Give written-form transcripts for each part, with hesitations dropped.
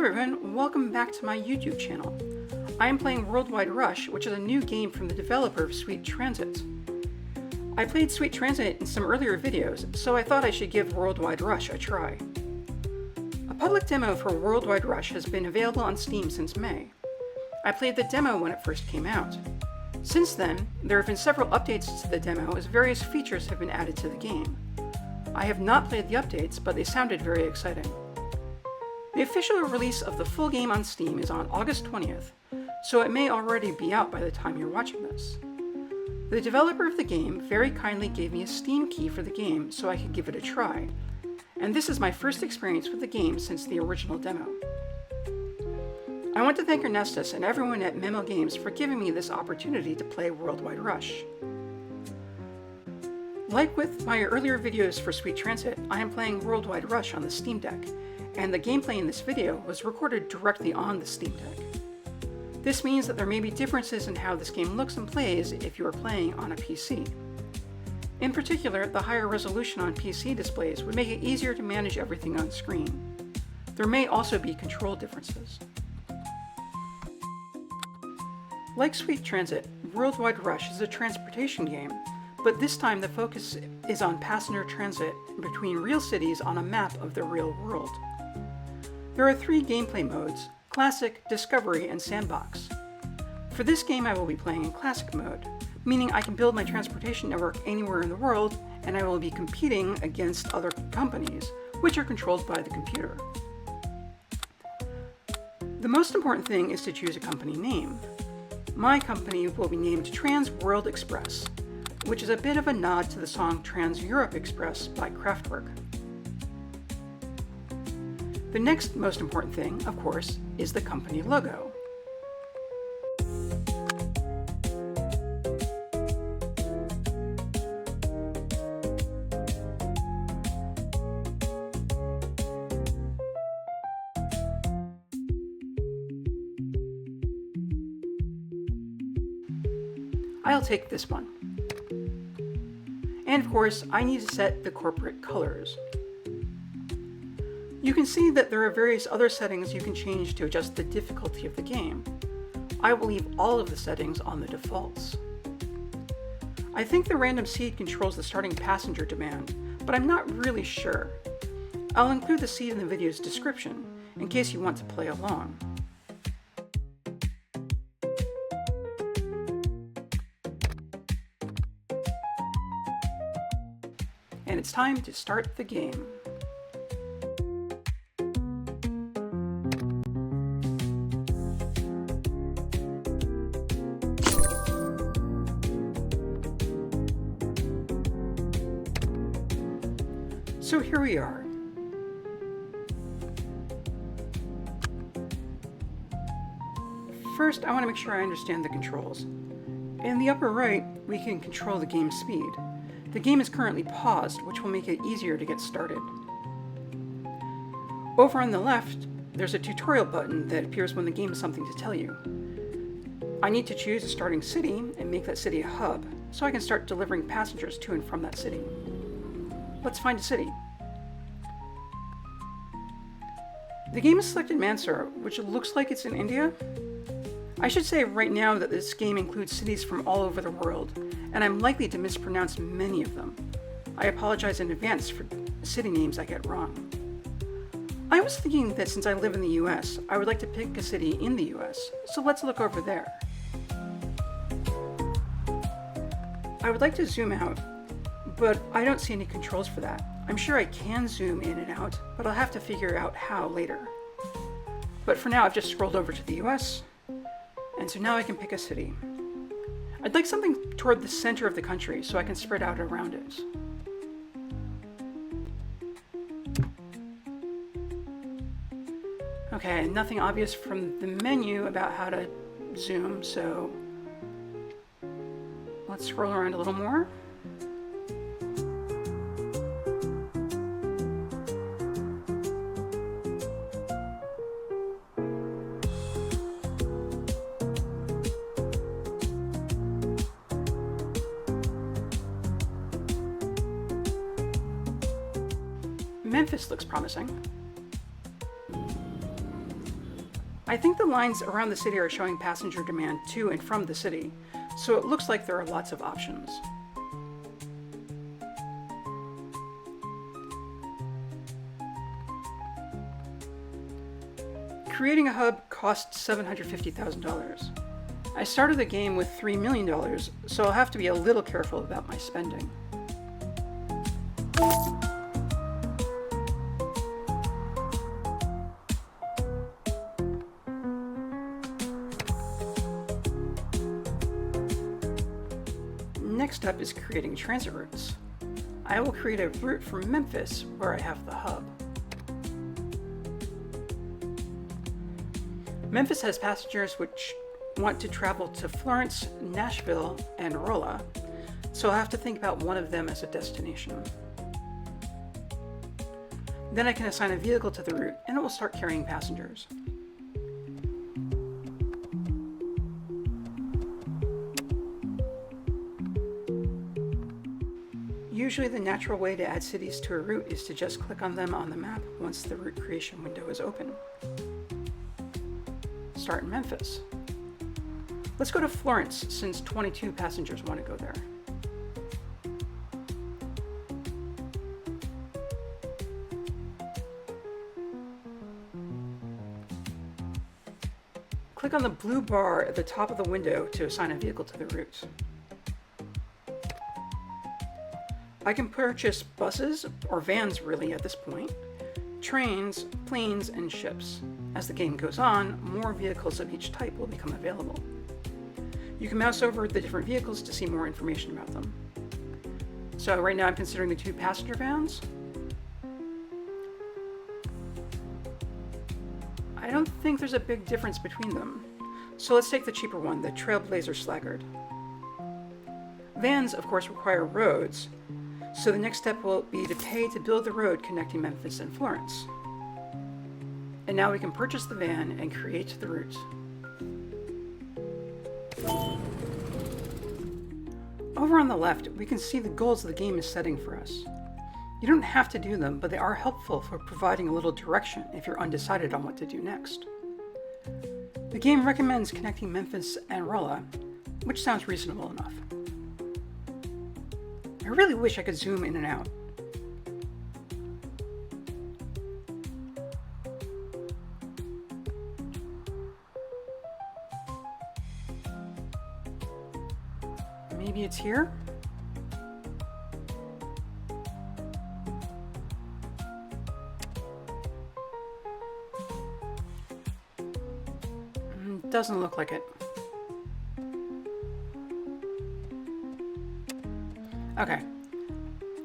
Hello everyone, welcome back to my YouTube channel. I am playing Worldwide Rush, which is a new game from the developer of Sweet Transit. I played Sweet Transit in some earlier videos, so I thought I should give Worldwide Rush a try. A public demo for Worldwide Rush has been available on Steam since May. I played the demo when it first came out. Since then, there have been several updates to the demo as various features have been added to the game. I have not played the updates, but they sounded very exciting. The official release of the full game on Steam is on August 20th, so it may already be out by the time you're watching this. The developer of the game very kindly gave me a Steam key for the game so I could give it a try, and this is my first experience with the game since the original demo. I want to thank Ernestus and everyone at Memel Games for giving me this opportunity to play Worldwide Rush. Like with my earlier videos for Sweet Transit, I am playing Worldwide Rush on the Steam Deck, and the gameplay in this video was recorded directly on the Steam Deck. This means that there may be differences in how this game looks and plays if you are playing on a PC. In particular, the higher resolution on PC displays would make it easier to manage everything on screen. There may also be control differences. Like Sweet Transit, Worldwide Rush is a transportation game, but this time the focus is on passenger transit between real cities on a map of the real world. There are 3 gameplay modes: Classic, Discovery, and Sandbox. For this game I will be playing in Classic mode, meaning I can build my transportation network anywhere in the world, and I will be competing against other companies, which are controlled by the computer. The most important thing is to choose a company name. My company will be named Trans World Express, which is a bit of a nod to the song Trans Europe Express by Kraftwerk. The next most important thing, of course, is the company logo. I'll take this one. And of course, I need to set the corporate colors. You can see that there are various other settings you can change to adjust the difficulty of the game. I will leave all of the settings on the defaults. I think the random seed controls the starting passenger demand, but I'm not really sure. I'll include the seed in the video's description, in case you want to play along. And it's time to start the game. So here we are. First, I want to make sure I understand the controls. In the upper right, we can control the game's speed. The game is currently paused, which will make it easier to get started. Over on the left, there's a tutorial button that appears when the game has something to tell you. I need to choose a starting city and make that city a hub, so I can start delivering passengers to and from that city. Let's find a city. The game has selected Mandsaur, which looks like it's in India. I should say right now that this game includes cities from all over the world, and I'm likely to mispronounce many of them. I apologize in advance for city names I get wrong. I was thinking that since I live in the US, I would like to pick a city in the US, so let's look over there. I would like to zoom out, but I don't see any controls for that. I'm sure I can zoom in and out, but I'll have to figure out how later. But for now, I've just scrolled over to the US, and so now I can pick a city. I'd like something toward the center of the country so I can spread out around it. Okay, nothing obvious from the menu about how to zoom, so let's scroll around a little more. Memphis looks promising. I think the lines around the city are showing passenger demand to and from the city, so it looks like there are lots of options. Creating a hub cost $750,000. I started the game with $3 million, so I'll have to be a little careful about my spending. Next up is creating transit routes. I will create a route from Memphis, where I have the hub. Memphis has passengers which want to travel to Florence, Nashville, and Rolla, so I'll have to think about one of them as a destination. Then I can assign a vehicle to the route, and it will start carrying passengers. Usually the natural way to add cities to a route is to just click on them on the map once the route creation window is open. Start in Memphis. Let's go to Florence since 22 passengers want to go there. Click on the blue bar at the top of the window to assign a vehicle to the route. I can purchase buses, or vans really at this point, trains, planes, and ships. As the game goes on, more vehicles of each type will become available. You can mouse over the different vehicles to see more information about them. So right now I'm considering the 2 passenger vans. I don't think there's a big difference between them. So let's take the cheaper one, the Trailblazer Slaggard. Vans, of course, require roads, so the next step will be to pay to build the road connecting Memphis and Florence. And now we can purchase the van and create the route. Over on the left, we can see the goals the game is setting for us. You don't have to do them, but they are helpful for providing a little direction if you're undecided on what to do next. The game recommends connecting Memphis and Rolla, which sounds reasonable enough. I really wish I could zoom in and out. Maybe it's here? Doesn't look like it. Okay,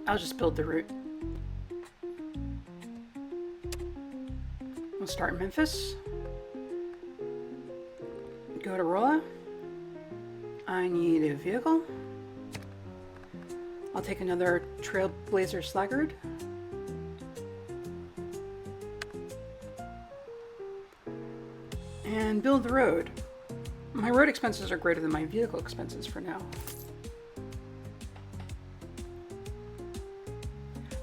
I'll just build the route. We'll start in Memphis. Go to Rolla. I need a vehicle. I'll take another Trailblazer Slaggard. And build the road. My road expenses are greater than my vehicle expenses for now.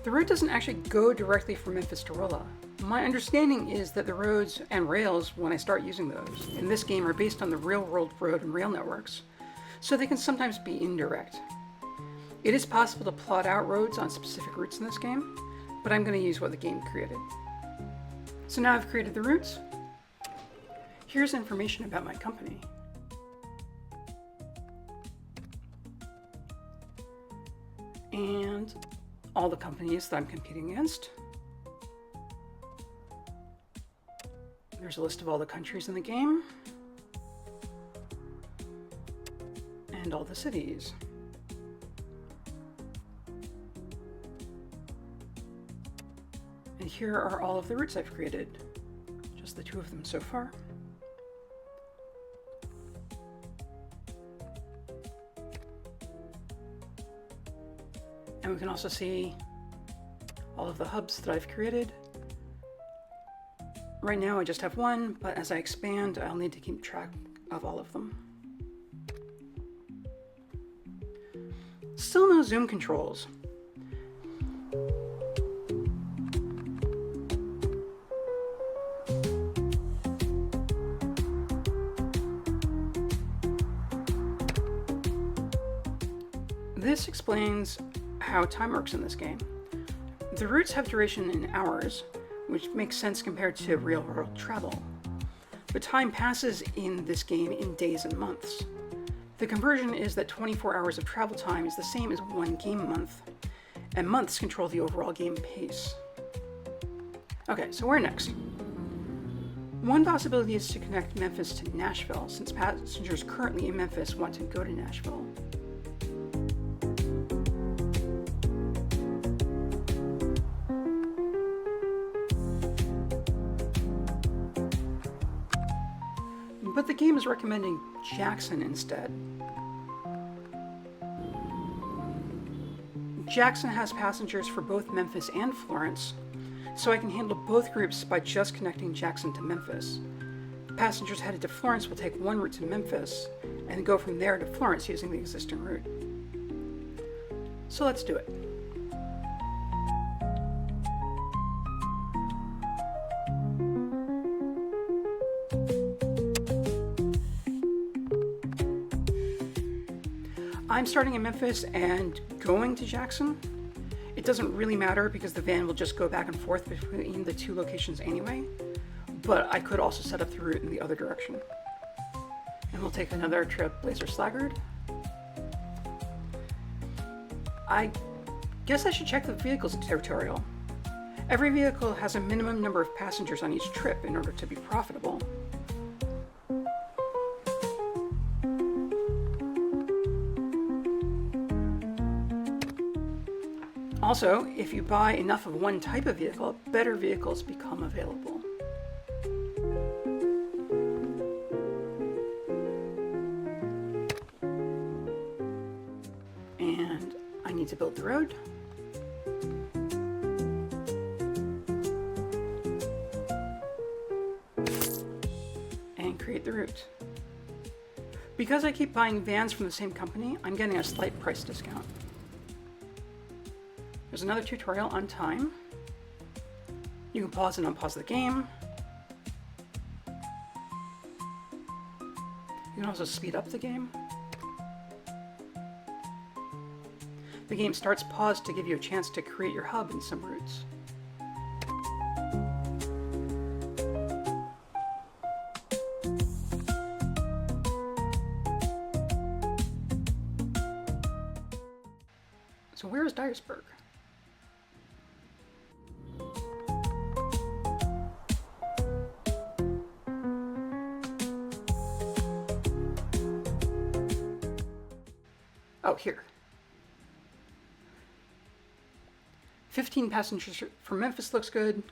The road doesn't actually go directly from Memphis to Rolla. My understanding is that the roads and rails, when I start using those, in this game are based on the real-world road and rail networks, so they can sometimes be indirect. It is possible to plot out roads on specific routes in this game, but I'm going to use what the game created. So now I've created the routes. Here's information about my company. And all the companies that I'm competing against. There's a list of all the countries in the game. And all the cities. And here are all of the routes I've created. Just the 2 of them so far. And we can also see all of the hubs that I've created. Right now I just have one, but as I expand, I'll need to keep track of all of them. Still no zoom controls. This explains how time works in this game. The routes have duration in hours, which makes sense compared to real-world travel. But time passes in this game in days and months. The conversion is that 24 hours of travel time is the same as one game month, and months control the overall game pace. Okay, so where next? One possibility is to connect Memphis to Nashville, since passengers currently in Memphis want to go to Nashville. But the game is recommending Jackson instead. Jackson has passengers for both Memphis and Florence, so I can handle both groups by just connecting Jackson to Memphis. Passengers headed to Florence will take one route to Memphis and go from there to Florence using the existing route. So let's do it. I'm starting in Memphis and going to Jackson. It doesn't really matter because the van will just go back and forth between the two locations anyway, but I could also set up the route in the other direction. And we'll take another Trailblazer Slaggard. I guess I should check the vehicles tutorial. Every vehicle has a minimum number of passengers on each trip in order to be profitable. Also, if you buy enough of one type of vehicle, better vehicles become available. And I need to build the road. And create the route. Because I keep buying vans from the same company, I'm getting a slight price discount. There's another tutorial on time. You can pause and unpause the game. You can also speed up the game. The game starts paused to give you a chance to create your hub in some routes. So where is Dyersburg? Oh, here. 15 passengers from Memphis looks good,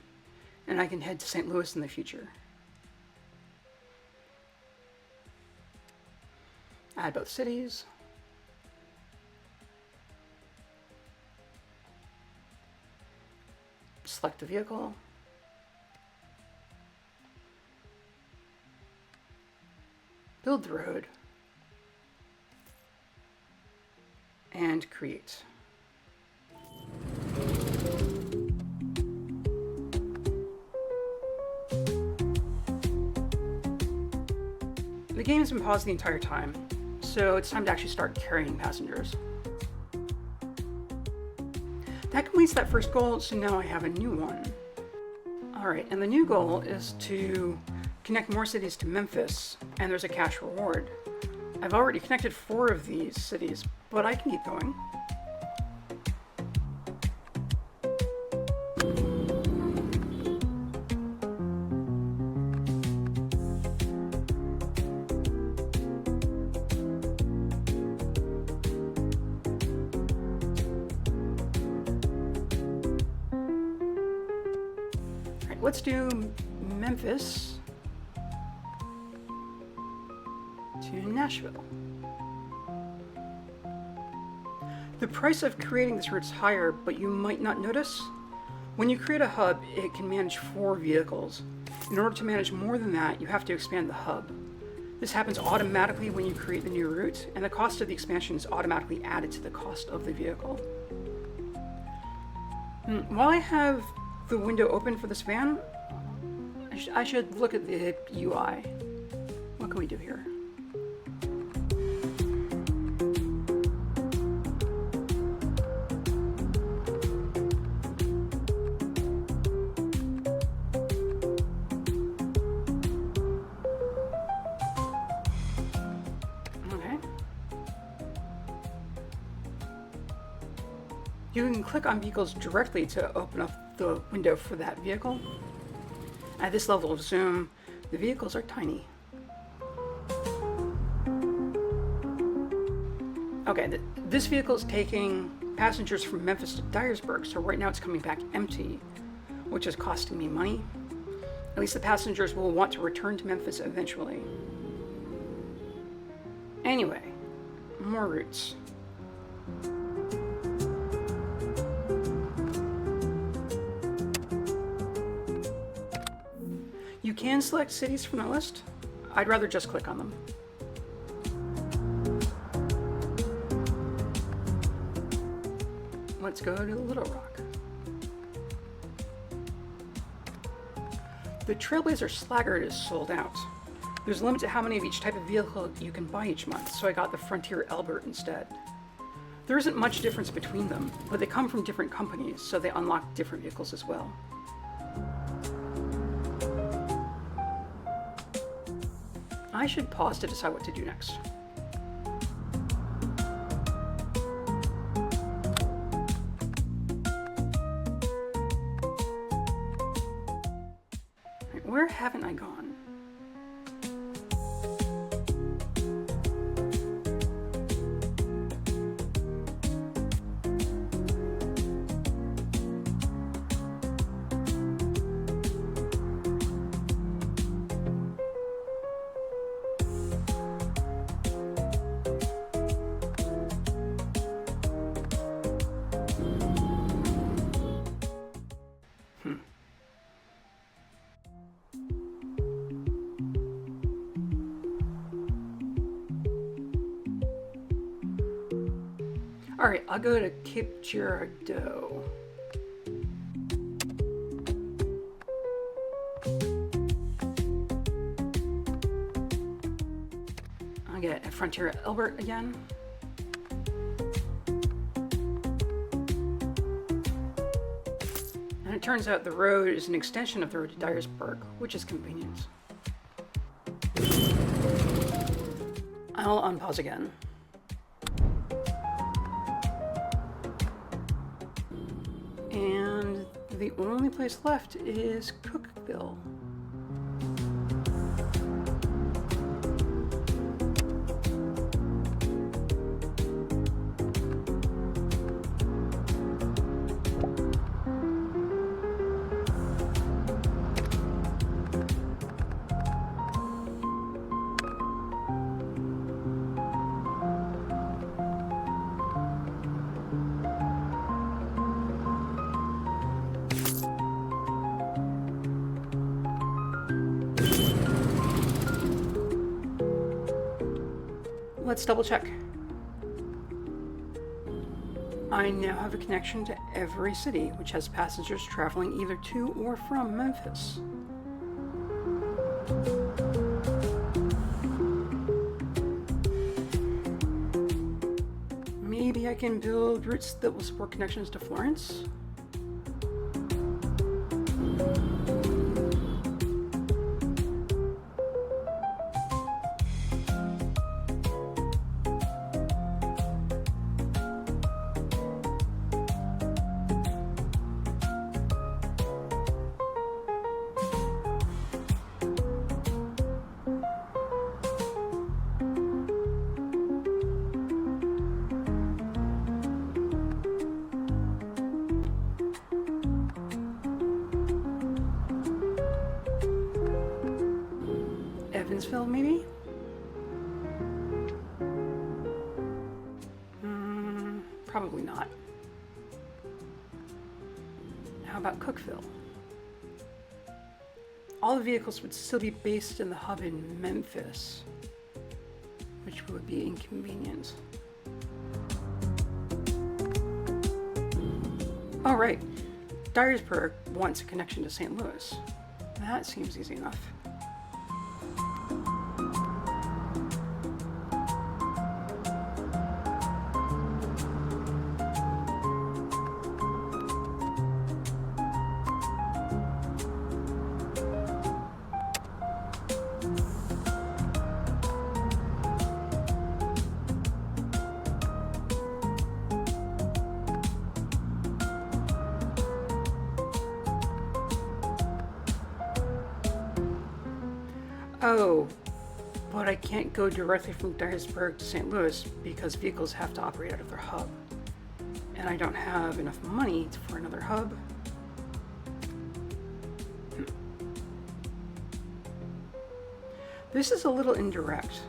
and I can head to St. Louis in the future. Add both cities. Select the vehicle. Build the road. And create. The game has been paused the entire time, so it's time to actually start carrying passengers. That completes that first goal, so now I have a new one. Alright, and the new goal is to connect more cities to Memphis, and there's a cash reward. I've already connected 4 of these cities, but I can keep going. All right, let's do Memphis to Nashville. The price of creating this route is higher, but you might not notice. When you create a hub, it can manage 4 vehicles. In order to manage more than that, you have to expand the hub. This happens automatically when you create the new route, and the cost of the expansion is automatically added to the cost of the vehicle. While I have the window open for this van, I should look at the UI. What can we do here? You can click on vehicles directly to open up the window for that vehicle. At this level of zoom, the vehicles are tiny. Okay, this vehicle is taking passengers from Memphis to Dyersburg, so right now it's coming back empty, which is costing me money. At least the passengers will want to return to Memphis eventually. Anyway, more routes. You can select cities from the list. I'd rather just click on them. Let's go to Little Rock. The Trailblazer Slaggard is sold out. There's a limit to how many of each type of vehicle you can buy each month, so I got the Frontier Albert instead. There isn't much difference between them, but they come from different companies, so they unlock different vehicles as well. I should pause to decide what to do next. Where haven't I gone? Alright, I'll go to Cape Girardeau. I'll get a Frontier Albert again. And it turns out the road is an extension of the road to Dyersburg, which is convenient. I'll unpause again. And the only place left is Cookville. Let's double check. I now have a connection to every city which has passengers traveling either to or from Memphis. Maybe I can build routes that will support connections to Florence? Evansville, maybe? Probably not. How about Cookville? All the vehicles would still be based in the hub in Memphis, which would be inconvenient. Oh, right. Dyersburg wants a connection to St. Louis. That seems easy enough. Oh, but I can't go directly from Dyersburg to St. Louis because vehicles have to operate out of their hub. And I don't have enough money for another hub. This is a little indirect,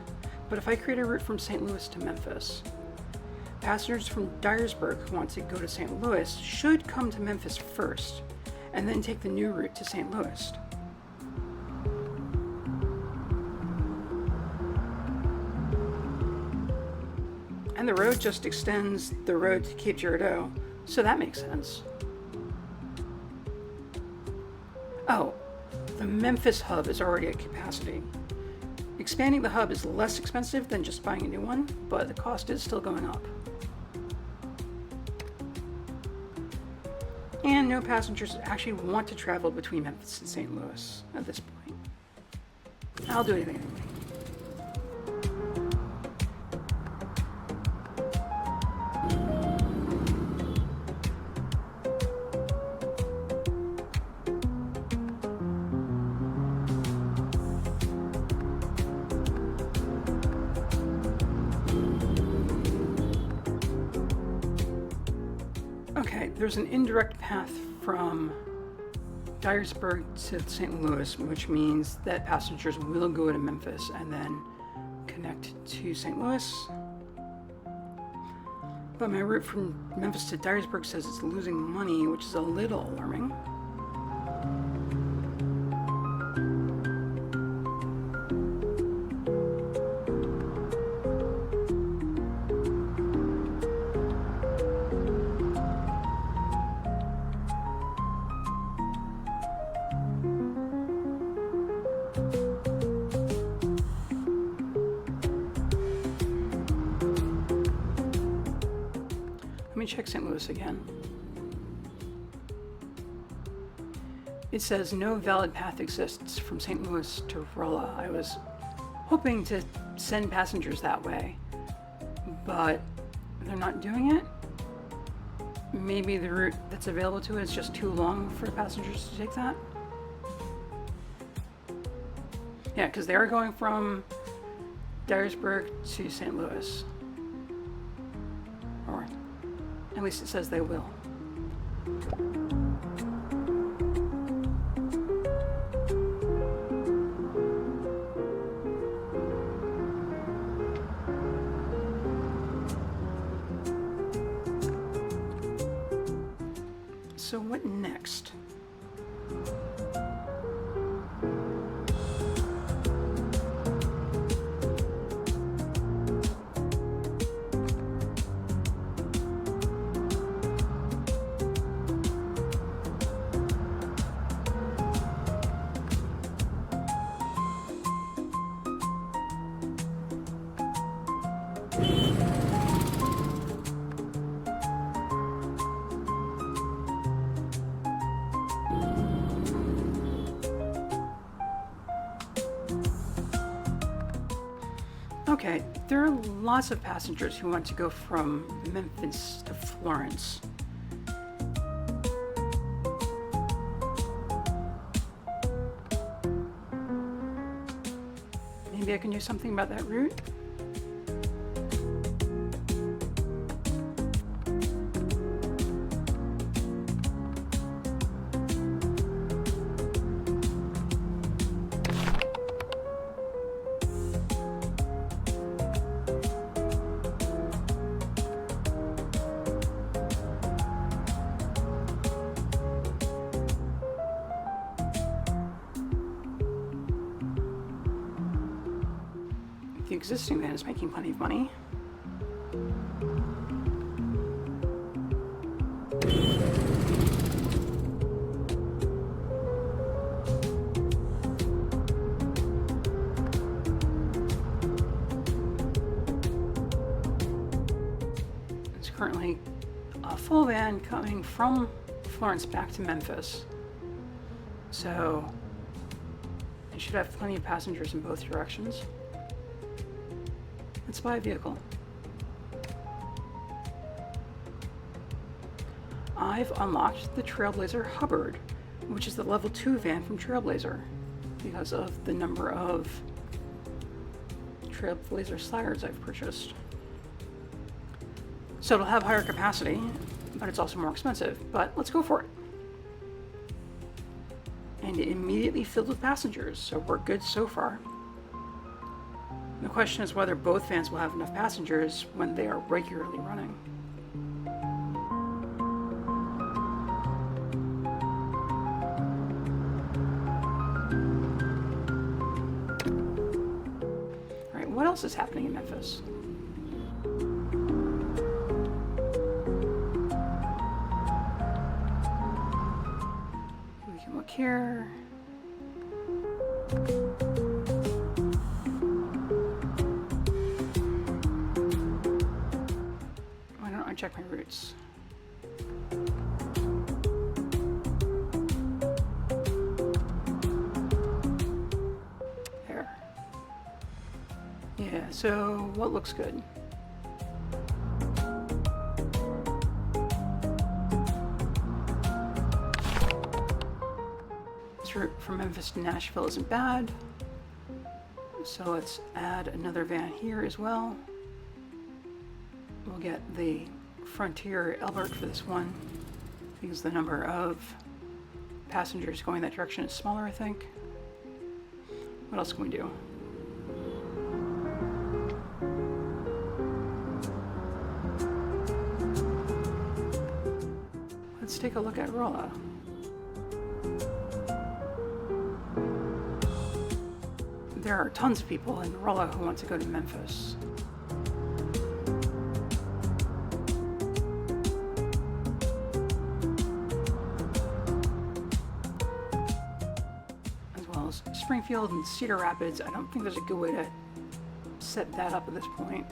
but if I create a route from St. Louis to Memphis, passengers from Dyersburg who want to go to St. Louis should come to Memphis first, and then take the new route to St. Louis. And the road just extends the road to Cape Girardeau, so that makes sense. Oh, the Memphis hub is already at capacity. Expanding the hub is less expensive than just buying a new one, but the cost is still going up. And no passengers actually want to travel between Memphis and St. Louis at this point. I'll do anything anyway. Okay, there's an indirect path from Dyersburg to St. Louis, which means that passengers will go to Memphis and then connect to St. Louis. But my route from Memphis to Dyersburg says it's losing money, which is a little alarming. Let me check St. Louis again. It says no valid path exists from St. Louis to Rolla. I was hoping to send passengers that way, but they're not doing it. Maybe the route that's available to it is just too long for passengers to take that. Yeah, because they are going from Dyersburg to St. Louis. Or at least it says they will. So what next? Okay, there are lots of passengers who want to go from Memphis to Florence. Maybe I can do something about that route? The existing van is making plenty of money. It's currently a full van coming from Florence back to Memphis. So it should have plenty of passengers in both directions. Let's buy a vehicle. I've unlocked the Trailblazer Hubbard, which is the level 2 van from Trailblazer. because of the number of Trailblazer sliders I've purchased. So it'll have higher capacity, but it's also more expensive. But let's go for it. And it immediately filled with passengers, so we're good so far. The question is whether both vans will have enough passengers when they are regularly running. Alright, what else is happening in Memphis? We can look here. Check my routes. There. Yeah, so what looks good? This route from Memphis to Nashville isn't bad. So let's add another van here as well. We'll get the Frontier Elbert for this one because the number of passengers going that direction is smaller, I think. What else can we do? Let's take a look at Rolla. There are tons of people in Rolla who want to go to Memphis. Springfield and Cedar Rapids. I don't think there's a good way to set that up at this point.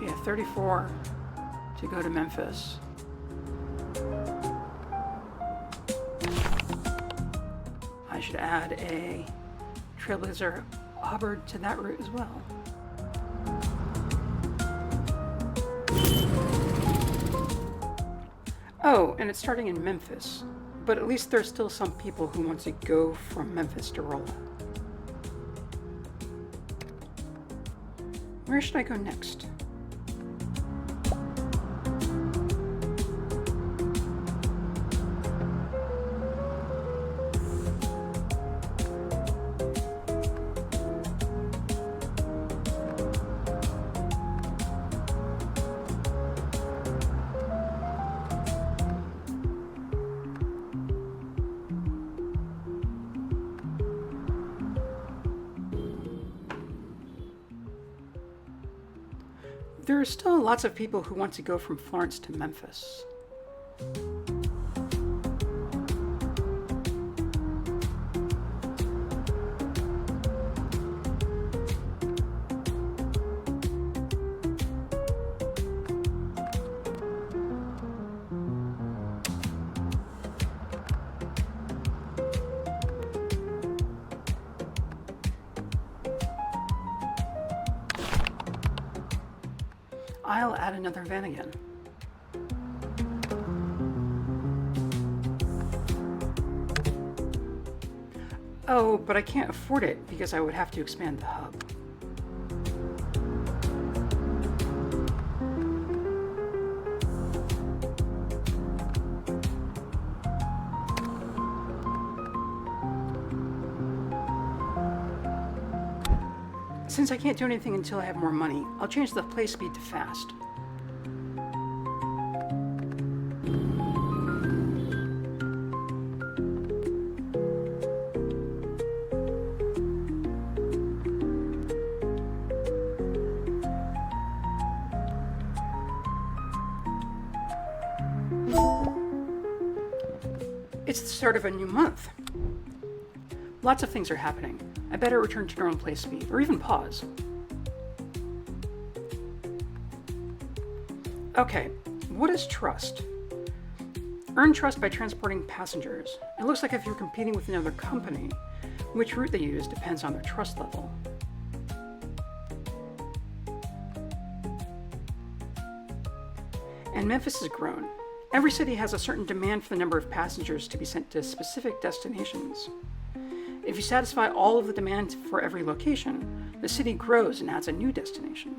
Yeah, 34 to go to Memphis. I should add a Trailblazer Hubbard to that route as well. Oh, and it's starting in Memphis, but at least there's still some people who want to go from Memphis to Rolla. Where should I go next? There are still lots of people who want to go from Florence to Memphis. I'll add another van again. Oh, but I can't afford it because I would have to expand the hub. Since I can't do anything until I have more money, I'll change the play speed to fast. It's the start of a new month. Lots of things are happening. I better return to normal play speed, or even pause. Okay, what is trust? Earn trust by transporting passengers. It looks like if you're competing with another company, which route they use depends on their trust level. And Memphis has grown. Every city has a certain demand for the number of passengers to be sent to specific destinations. If you satisfy all of the demand for every location, the city grows and adds a new destination.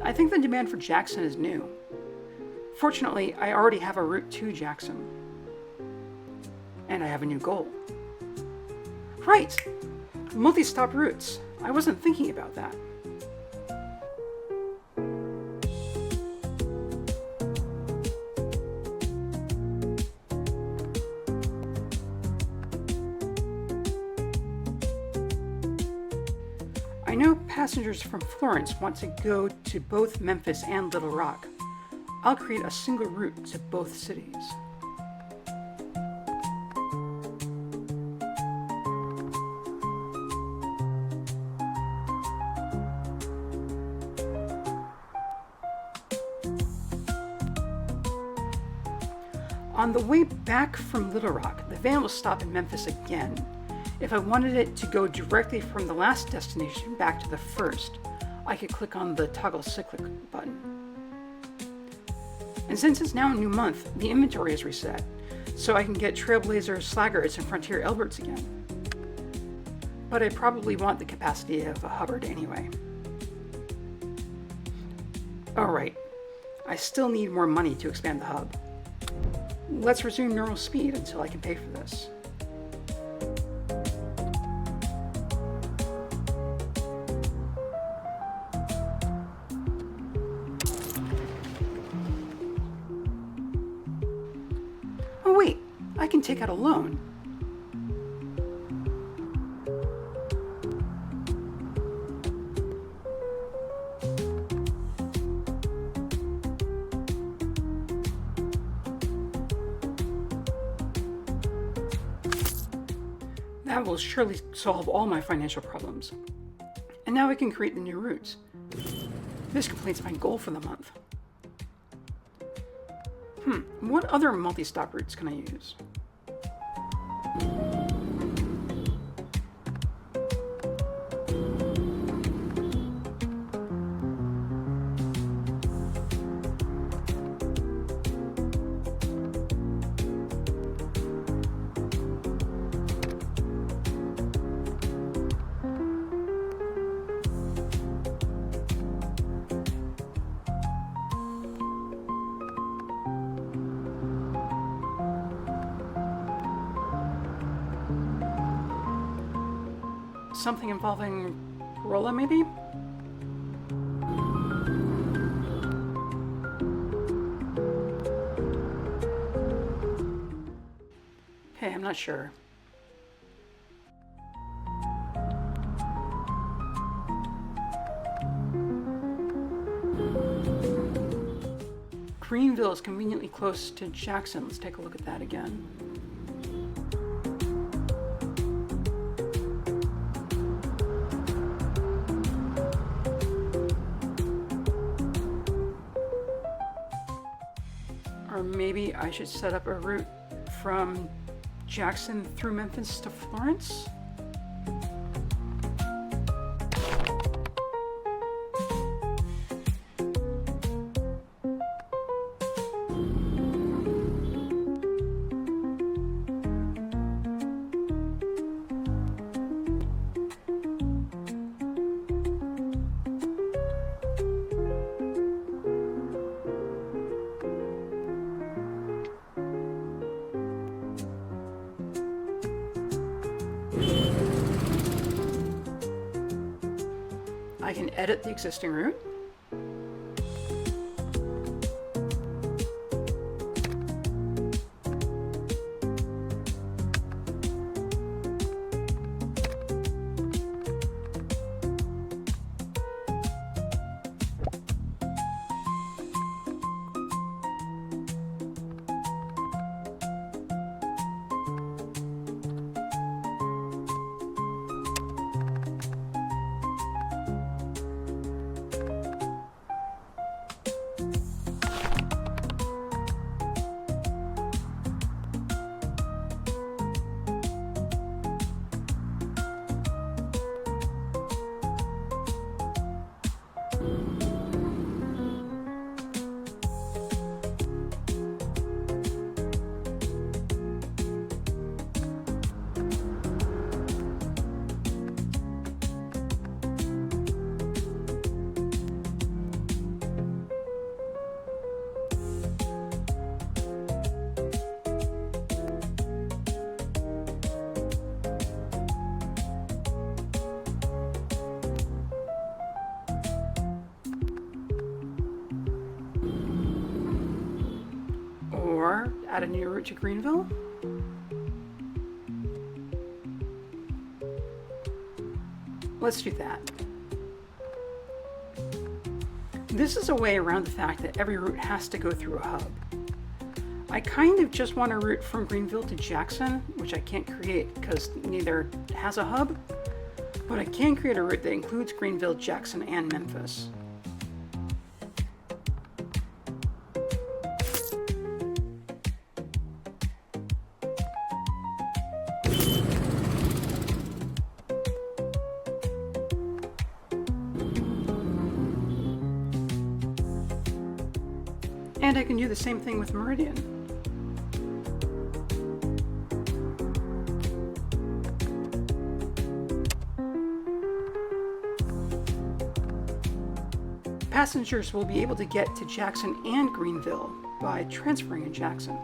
I think the demand for Jackson is new. Fortunately, I already have a route to Jackson. And I have a new goal. Right! Multi-stop routes. I wasn't thinking about that. I know passengers from Florence want to go to both Memphis and Little Rock. I'll create a single route to both cities. On the way back from Little Rock, the van will stop in Memphis again. If I wanted it to go directly from the last destination back to the first, I could click on the toggle cyclic button. And since it's now a new month, the inventory is reset, so I can get Trailblazer Slaggards and Frontier Elberts again. But I probably want the capacity of a Hubbard anyway. Alright, I still need more money to expand the hub. Let's resume normal speed until I can pay for this. Oh wait, I can take out a loan. That will surely solve all my financial problems. And now I can create the new routes. This completes my goal for the month. What other multi-stop routes can I use? Something involving Corolla, maybe? Hey, I'm not sure. Greenville is conveniently close to Jackson. Let's take a look at that again. Or maybe I should set up a route from Jackson through Memphis to Florence? I can edit the existing route. add a new route to Greenville. Let's do that. This is a way around the fact that every route has to go through a hub. I kind of just want a route from Greenville to Jackson, which I can't create because neither has a hub, but I can create a route that includes Greenville, Jackson, and Memphis. And I can do the same thing with Meridian. Passengers will be able to get to Jackson and Greenville by transferring in Jackson.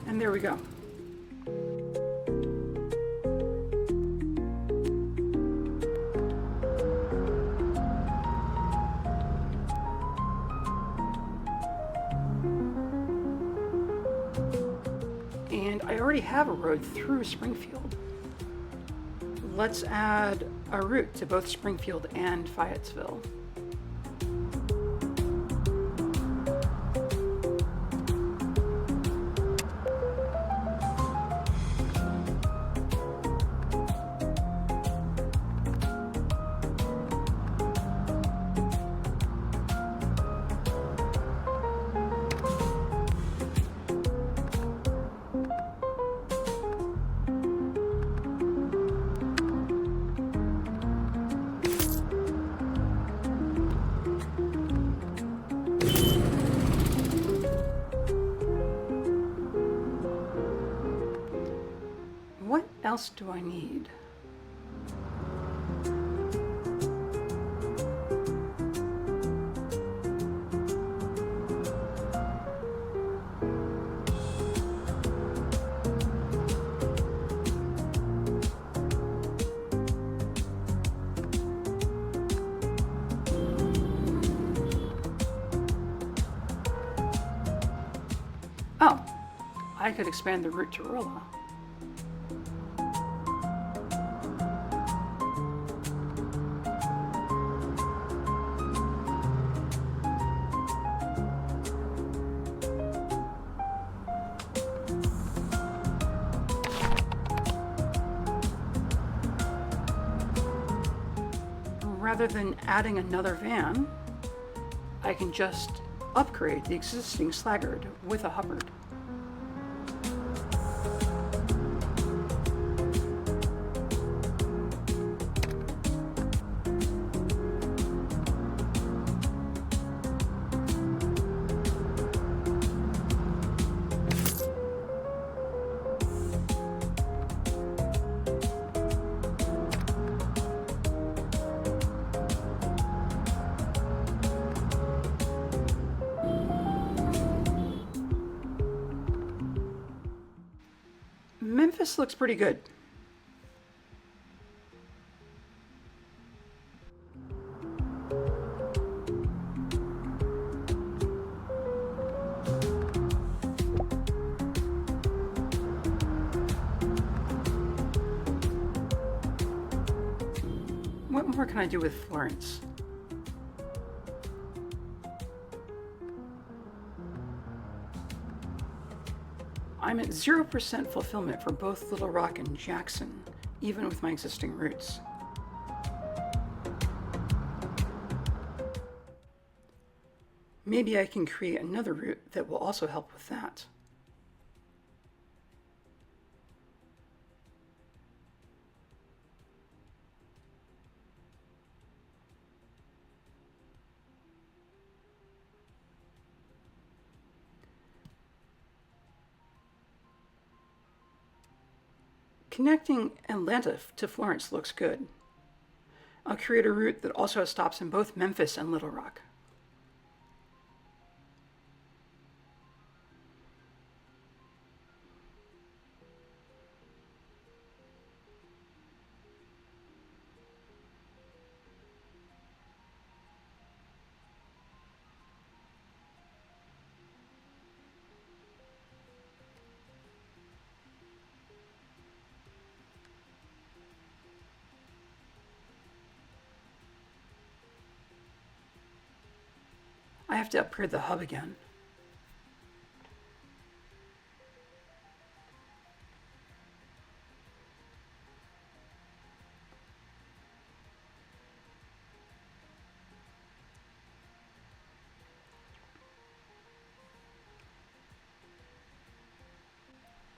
And there we go. And I already have a road through Springfield. Let's add a route to both Springfield and Fayetteville. What else do I need? Oh, I could expand the route to Rolla. Rather than adding another van, I can just upgrade the existing Slaggard with a Hubbard. Memphis looks pretty good. What more can I do with Florence? I'm at 0% fulfillment for both Little Rock and Jackson, even with my existing routes. Maybe I can create another route that will also help with that. Connecting Atlanta to Florence looks good. I'll create a route that also has stops in both Memphis and Little Rock. have to upgrade the hub again.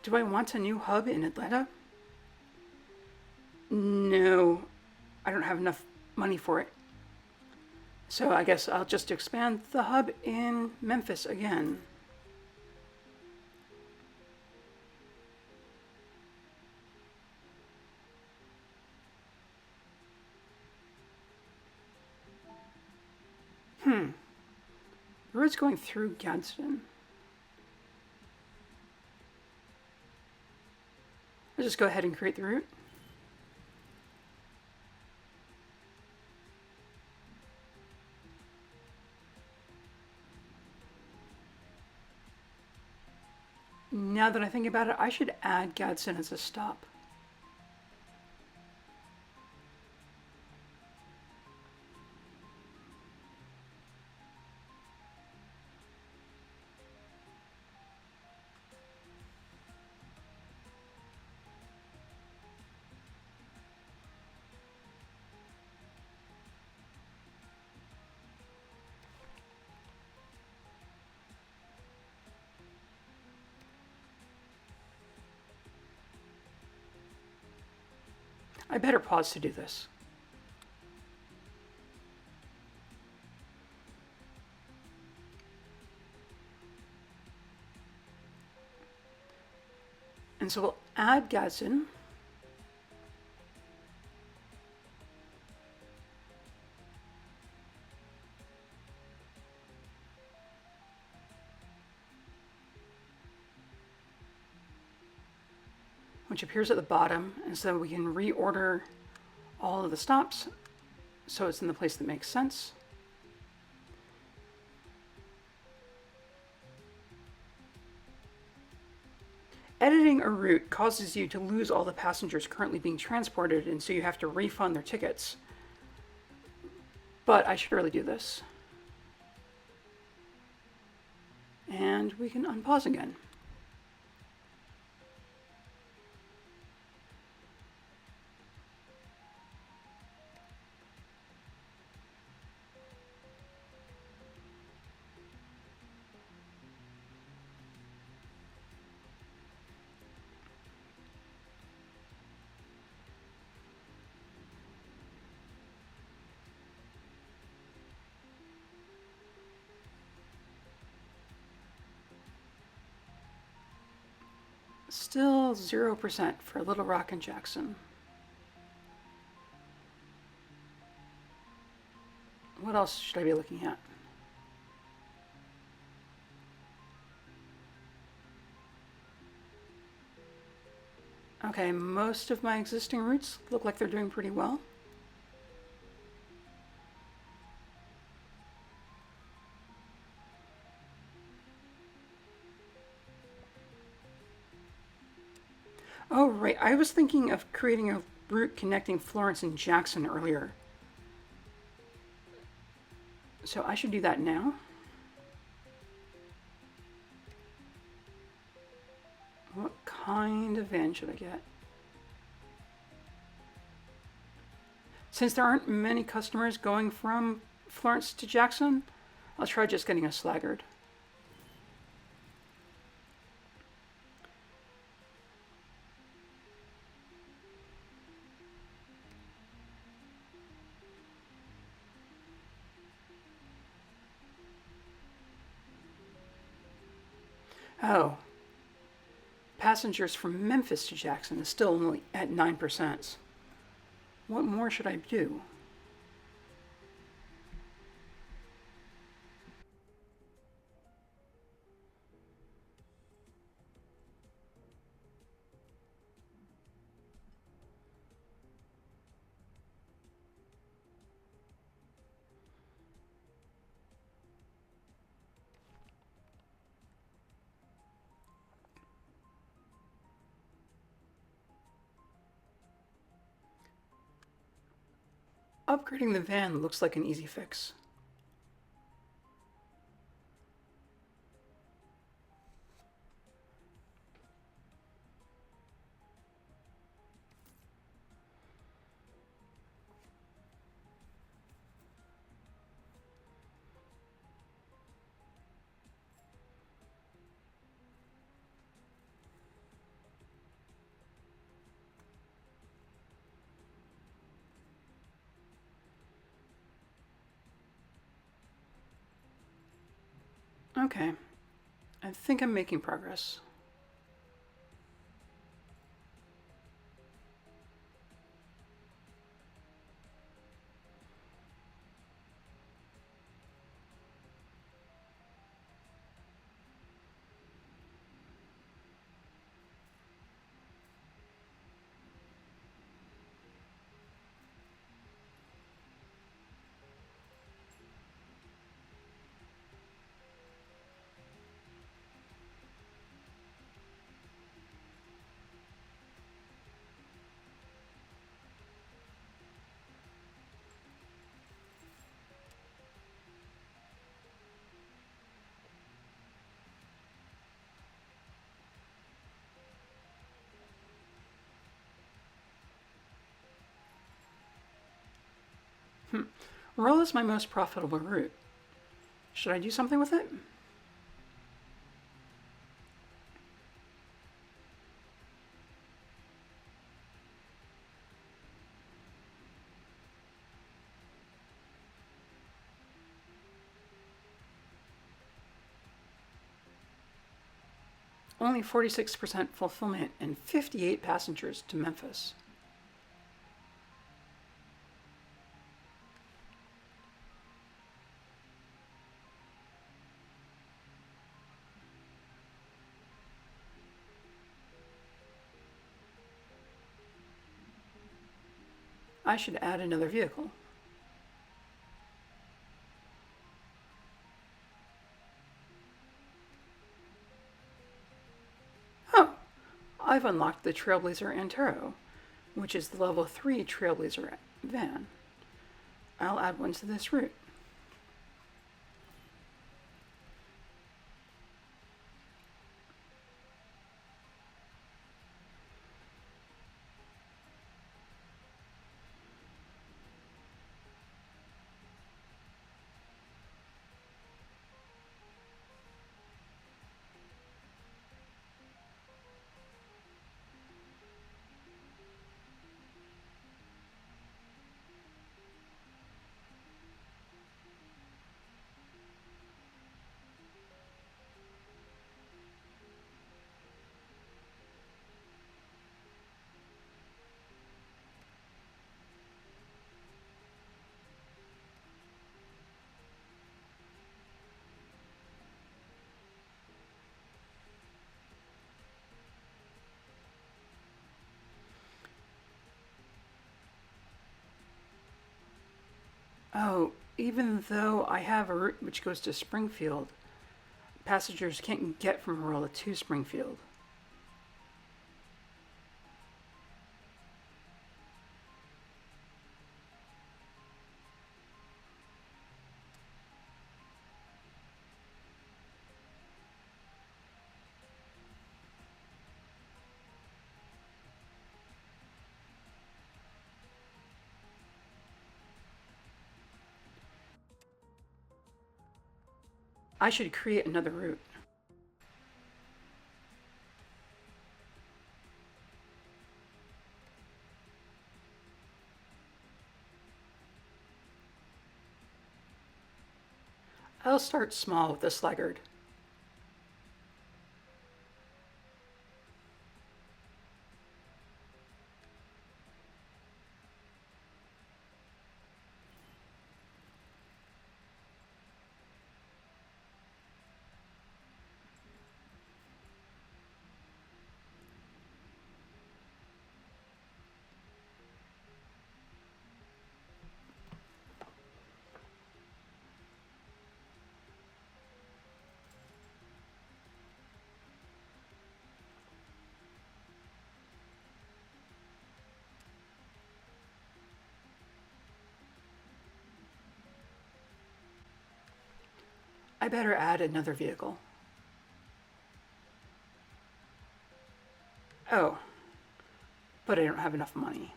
Do I want a new hub in Atlanta? No, I don't have enough money for it. So I guess I'll just expand the hub in Memphis again. The road's going through Gadsden. I'll just go ahead and create the route. Now that I think about it, I should add Gadsden as a stop. I better pause to do this. And so we'll add Gadsden. Which appears at the bottom, and so we can reorder all of the stops so it's in the place that makes sense. Editing a route causes you to lose all the passengers currently being transported, and so you have to refund their tickets. But I should really do this. And we can unpause again. Still 0% for Little Rock and Jackson. What else should I be looking at? Okay, most of my existing routes look like they're doing pretty well. Oh, right. I was thinking of creating a route connecting Florence and Jackson earlier. So I should do that now. What kind of van should I get? Since there aren't many customers going from Florence to Jackson, I'll try just getting a slaggard. Oh, passengers from Memphis to Jackson is still only at 9%. What more should I do? Upgrading the van looks like an easy fix. Okay, I think I'm making progress. Roll is my most profitable route. Should I do something with it? Only 46% fulfillment and 58 passengers to Memphis. I should add another vehicle. Oh, I've unlocked the Trailblazer Antero, which is the level 3 Trailblazer van. I'll add one to this route. Oh, even though I have a route which goes to Springfield, passengers can't get from Aurora to Springfield. I should create another route. I'll start small with the sluggard. I better add another vehicle. Oh, but I don't have enough money.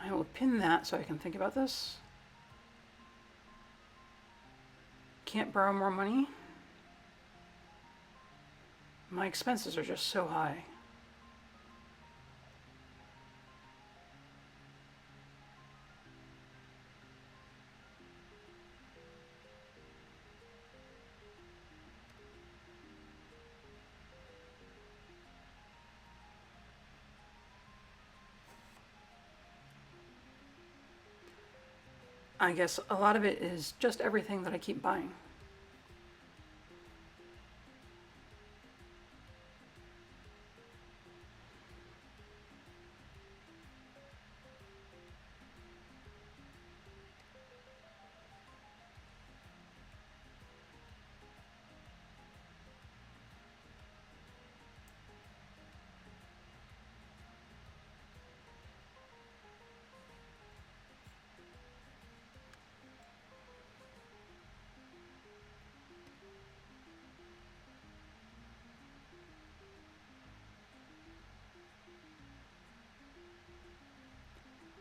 I will pin that so I can think about this. Can't borrow more money. My expenses are just so high. I guess a lot of it is just everything that I keep buying.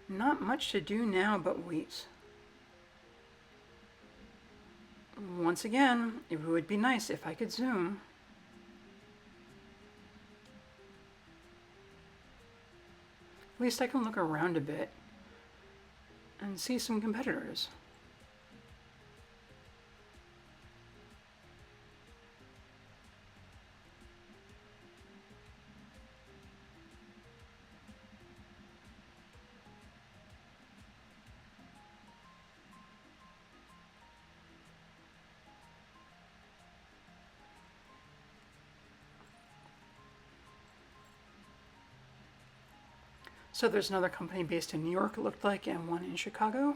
Not much to do now but wait. Once again, it would be nice if I could zoom. At least I can look around a bit and see some competitors. So there's another company based in New York, it looked like, and one in Chicago.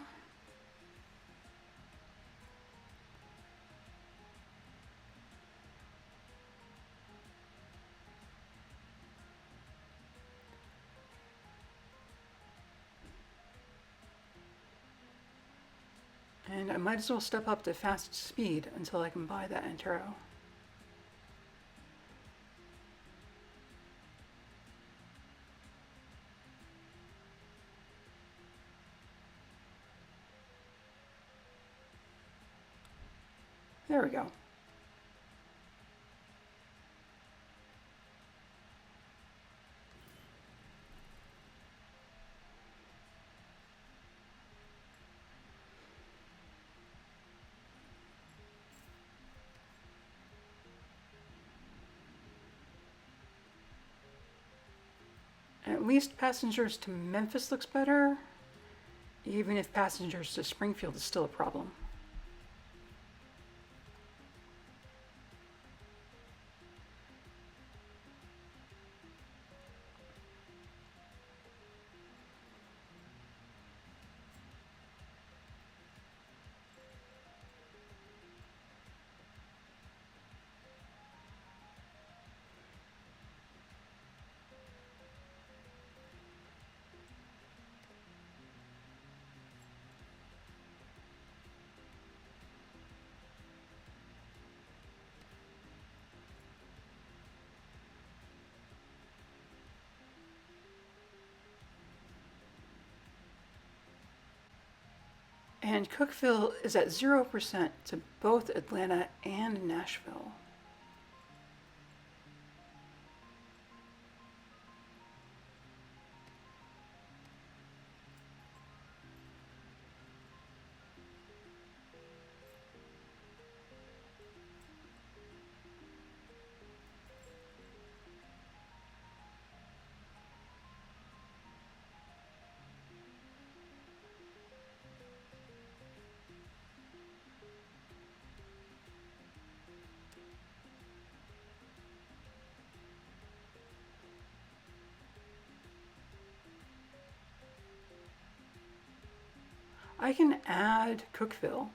And I might as well step up to fast speed until I can buy that Antero. There we go. At least Passengers to Memphis looks better, even if Passengers to Springfield is still a problem. And Cookeville is at 0% to both Atlanta and Nashville. I can add Cookeville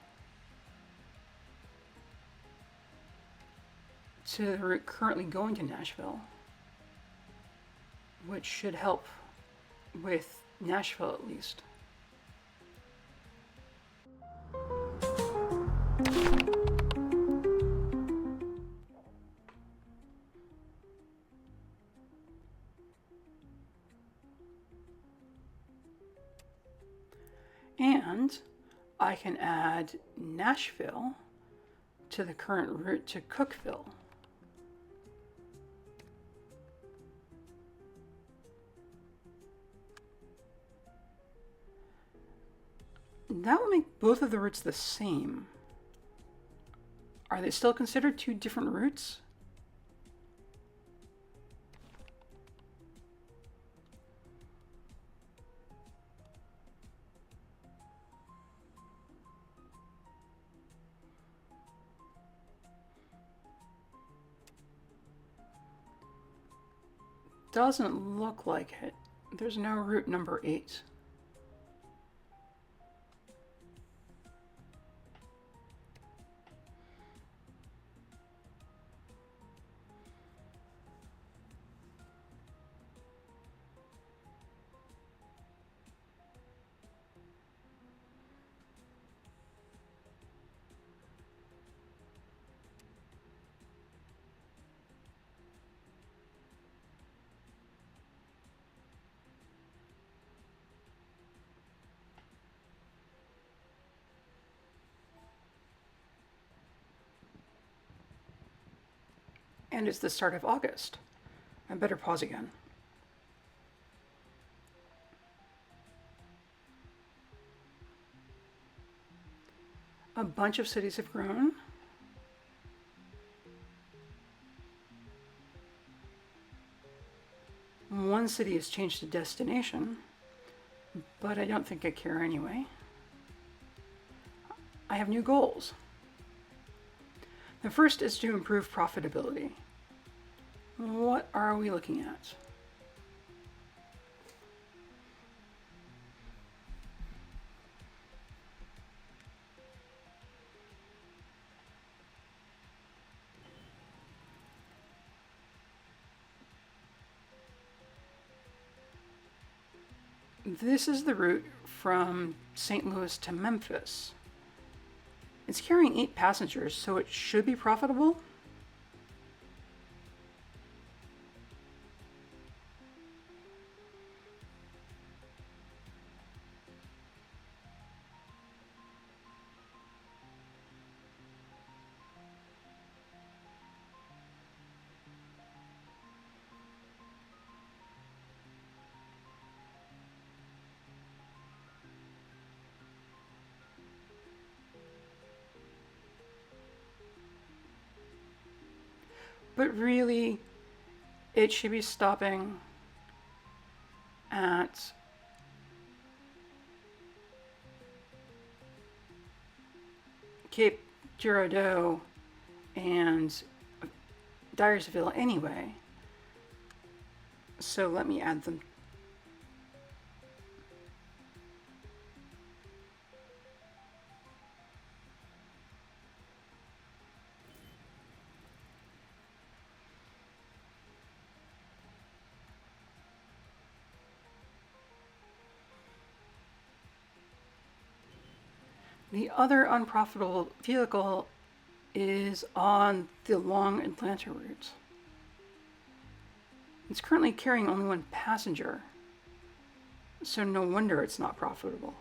to the route currently going to Nashville, which should help with Nashville at least. And I can add Nashville to the current route to Cookville. That will make both of the routes the same. Are they still considered two different routes? Doesn't look like it. There's no route number 8. And it's the start of August. I better pause again. A bunch of cities have grown. One city has changed to destination, but I don't think I care anyway. I have new goals. The first is to improve profitability. What are we looking at? This is the route from St. Louis to Memphis. It's carrying 8 passengers, so it should be profitable. But really, it should be stopping at Cape Girardeau and Dyersville anyway. So let me add them. The other unprofitable vehicle is on the long Atlanta route. It's currently carrying only 1 passenger, so no wonder it's not profitable.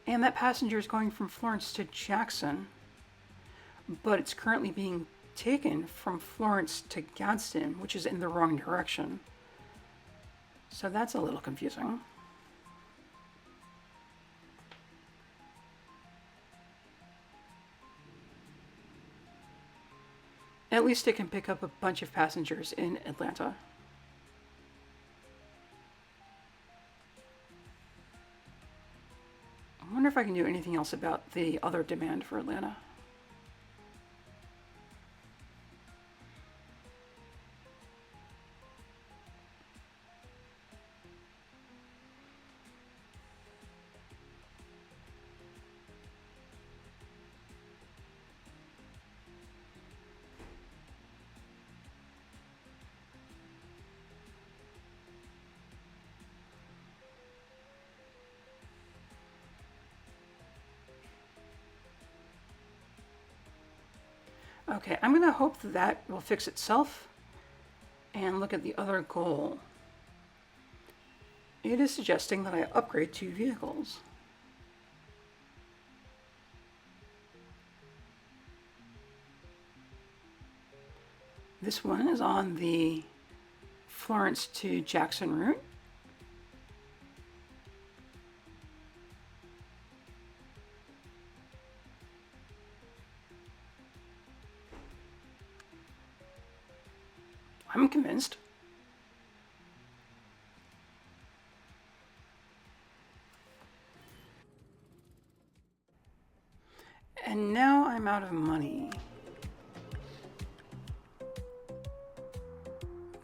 And that passenger is going from Florence to Jackson, but it's currently being taken from Florence to Gadsden, which is in the wrong direction. So that's a little confusing. At least it can pick up a bunch of passengers in Atlanta. I wonder if I can do anything else about the other demand for Atlanta. Okay, I'm gonna hope that that will fix itself and look at the other goal. It is suggesting that I upgrade 2 vehicles. This one is on the Florence to Jackson route. I'm convinced. And now I'm out of money.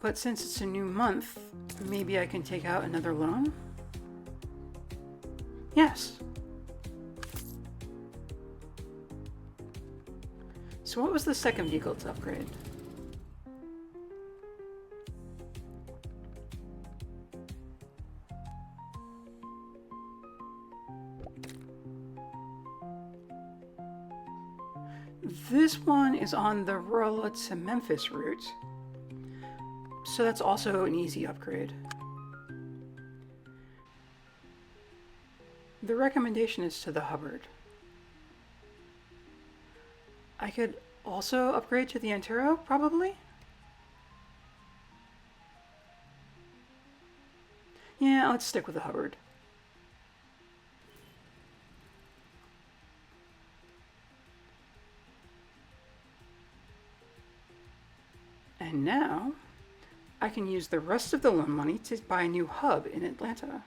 But since it's a new month, maybe I can take out another loan? Yes. So what was the second vehicle to upgrade? This one is on the Rolla to Memphis route, so that's also an easy upgrade. The recommendation is to the Hubbard. I could also upgrade to the Antero, probably? Yeah, let's stick with the Hubbard. And now, I can use the rest of the loan money to buy a new hub in Atlanta.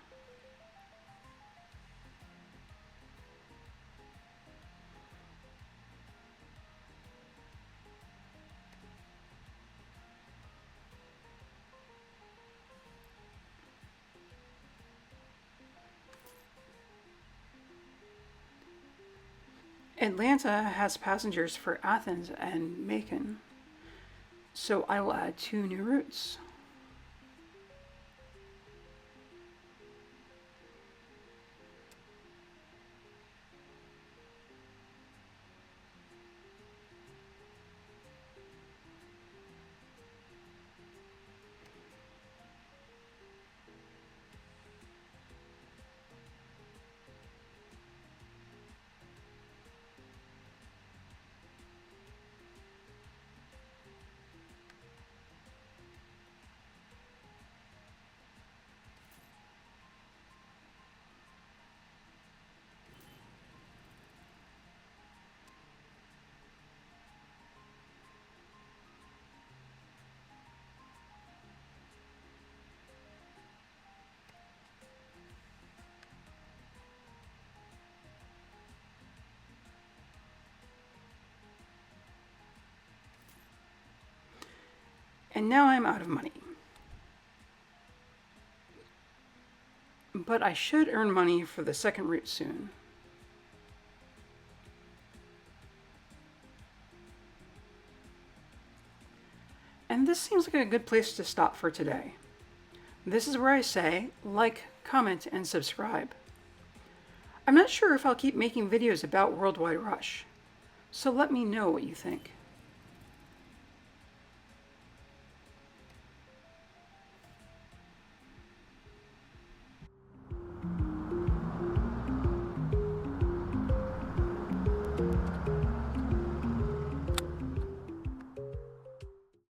Atlanta has passengers for Athens and Macon, so I will add 2 new routes. And now I'm out of money. But I should earn money for the second route soon. And this seems like a good place to stop for today. This is where I say, like, comment, and subscribe. I'm not sure if I'll keep making videos about Worldwide Rush, so let me know what you think.